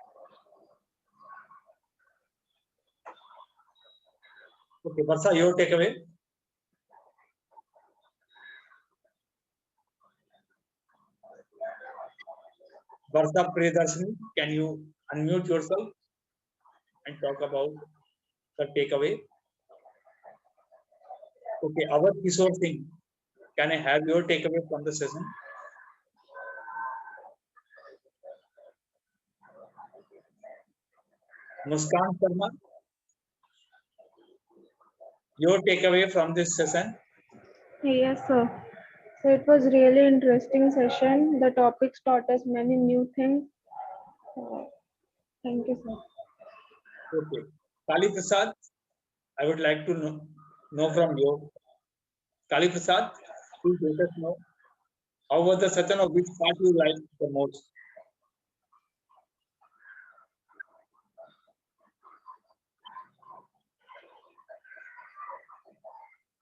Okay, Parsa, your takeaway. Parsa Priyadarshini, can you unmute yourself and talk about the takeaway? Okay, our Kishore Singh, can I have your takeaway from the session? Muskan Sharma, your takeaway from this session? Yes, sir. So it was really interesting session. The topics taught us many new things. Thank you, sir. Okay. Kali Prasad, I would like to know from you. Kali Prasad, please let us know how was the session, of which part you liked the most?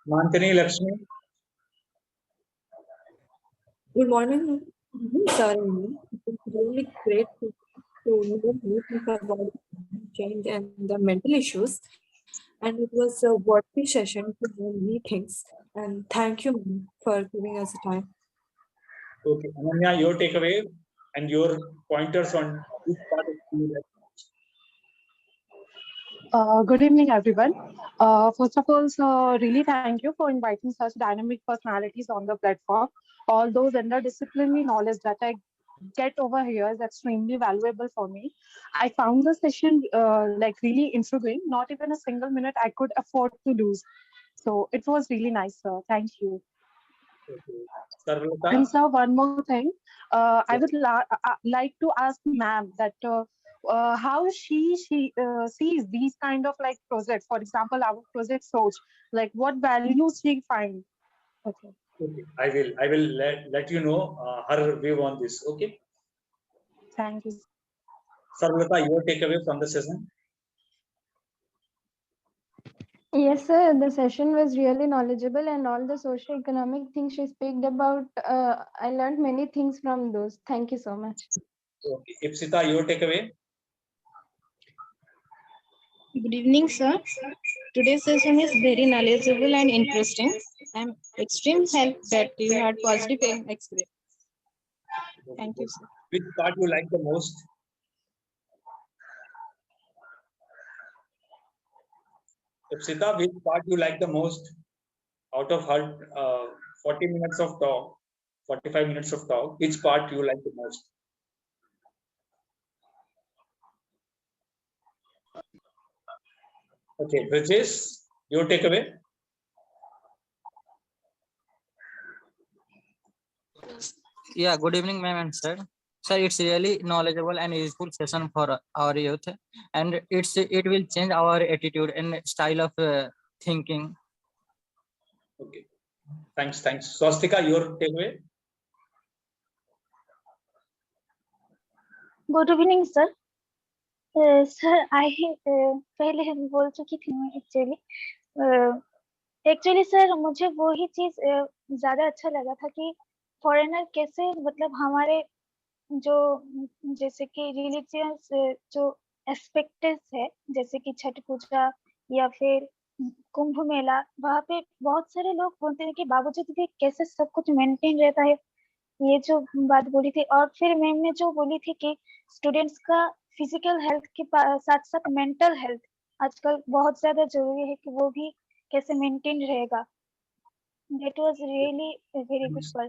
Mantini Lakshmi, Good morning, sir. It's really great to know new things about change and the mental issues. And it was a worthy session to learn new things. And thank you ma'am, for giving us the time. okay. Ananya, your takeaway and your pointers on which part of you liked. Good evening, everyone. First of all, so really thank you for inviting such dynamic personalities on the platform. All those interdisciplinary knowledge that I get over here is extremely valuable for me. I found the session like really intriguing. Not even a single minute I could afford to lose. So it was really nice, sir. Thank you. Okay. Sarvlata, And sir, one more thing. I yes. would like to ask ma'am that how she sees these kind of like projects. For example, our project SOCH, like what values she find. Okay. Okay. I will let you know her view on this. Okay. Thank you. Sarvlata, your takeaway from the session. Yes, sir. The session was really knowledgeable, and all the socio-economic things she spoke about, I learned many things from those. Thank you so much. Okay. Ipsita, your takeaway. Good evening, sir. Today's session is very knowledgeable and interesting. I'm extremely helped that you had positive experience. Thank you, sir. Which part you like the most? Ipsita, which part you like the most out of her 40 minutes of talk, 45 minutes of talk? Which part you like the most? Okay, Brajesh, Your takeaway? Yeah, good evening, ma'am and sir. Sir, it's really knowledgeable and useful session for our youth, and it will change our attitude and style of thinking. Okay, thanks. Swastika, your takeaway? Good evening sir. Sir पहले हम बोल चुकी थी मैं actually sir मुझे वो ही चीज ज्यादा अच्छा लगा था कि फॉरेनर कैसे मतलब हमारे जो जैसे कि रिलीजियस जो एस्पेक्ट्स है जैसे कि छठ पूजा या फिर कुंभ मेला, वहाँ पे बहुत सारे लोग बोलते हैं कि बावजूद भी कैसे सब कुछ मेंटेन रहता है, ये जो बात बोली थी। और फिर मैम ने जो बोली थी कि स्टूडेंट्स का फिजिकल हेल्थ के साथ साथ मेंटल हेल्थ आजकल बहुत ज्यादा जरूरी है कि वो भी कैसे मेंटेन रहेगा। That was really very good sir.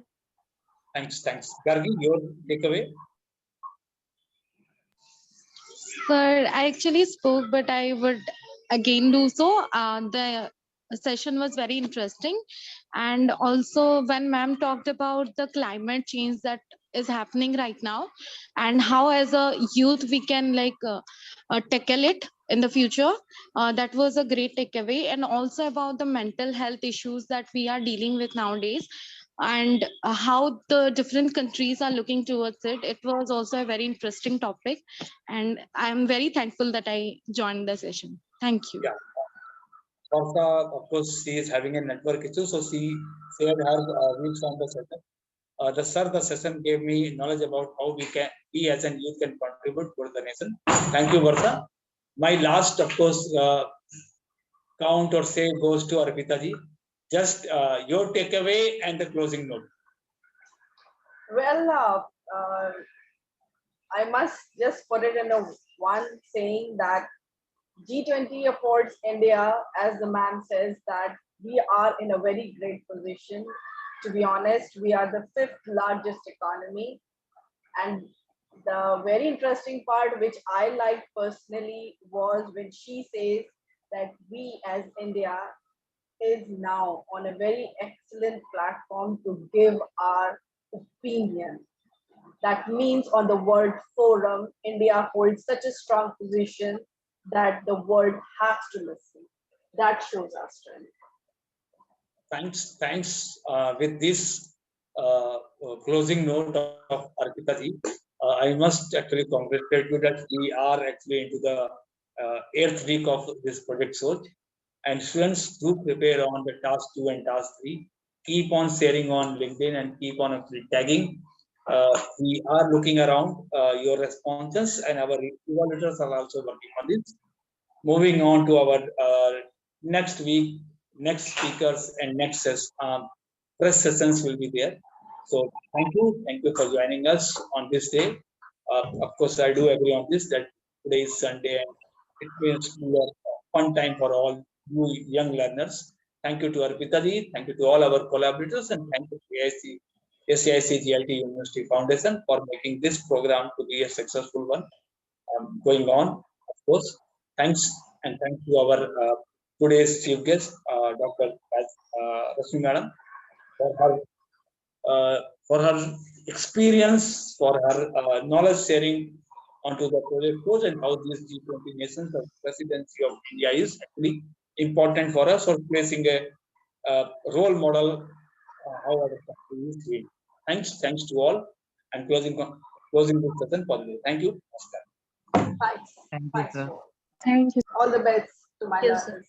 Thanks. Gargi, your takeaway? Sir, I actually spoke, but I would again do so. The session was very interesting. And also when ma'am talked about the climate change that is happening right now and how as a youth we can tackle it in the future, that was a great takeaway. And also about the mental health issues that we are dealing with nowadays and how the different countries are looking towards it. It was also a very interesting topic, and I'm very thankful that I joined the session. Thank you. Yeah. Of course, she is having a network issue, so she shared her views on the session. The session gave me knowledge about how we as an youth can contribute to the nation. Thank you, Varsa. My last, of course, count or say goes to Arpita ji. Just your takeaway and the closing note. Well, I must just put it in one saying that G20 affords India, as the man says, that we are in a very great position. To be honest, we are the 5th largest economy. And the very interesting part, which I liked personally, was when she says that we as India is now on a very excellent platform to give our opinion. That means on the World Forum, India holds such a strong position that the world has to listen. That shows our strength. Thanks. With this closing note of Arpita ji, I must actually congratulate you that we are actually into the 8th week of this project SOCH, and students do prepare on the task 2 and task 3. Keep on sharing on LinkedIn and keep on actually tagging. We are looking around your responses, and our evaluators are also working on this. Moving on to our next week, next speakers and next press sessions will be there. So thank you for joining us on this day. Of course, I do agree on this that today is Sunday and it means a fun time for all you young learners. Thank you to Arpita ji, thank you to all our collaborators, and thank you to SAIC GLT University Foundation for making this program to be a successful one going on. Of course, thanks to our today's chief guest, Dr. Rashmi Madam, for her experience, for her knowledge sharing onto the project course and how these G20 nations of presidency of India is actually important for us or placing a role model how our country is doing. Thanks to all, and closing this session positive. Thank you. Thanks. Thank you, sir. Thank you. All the best to my learners.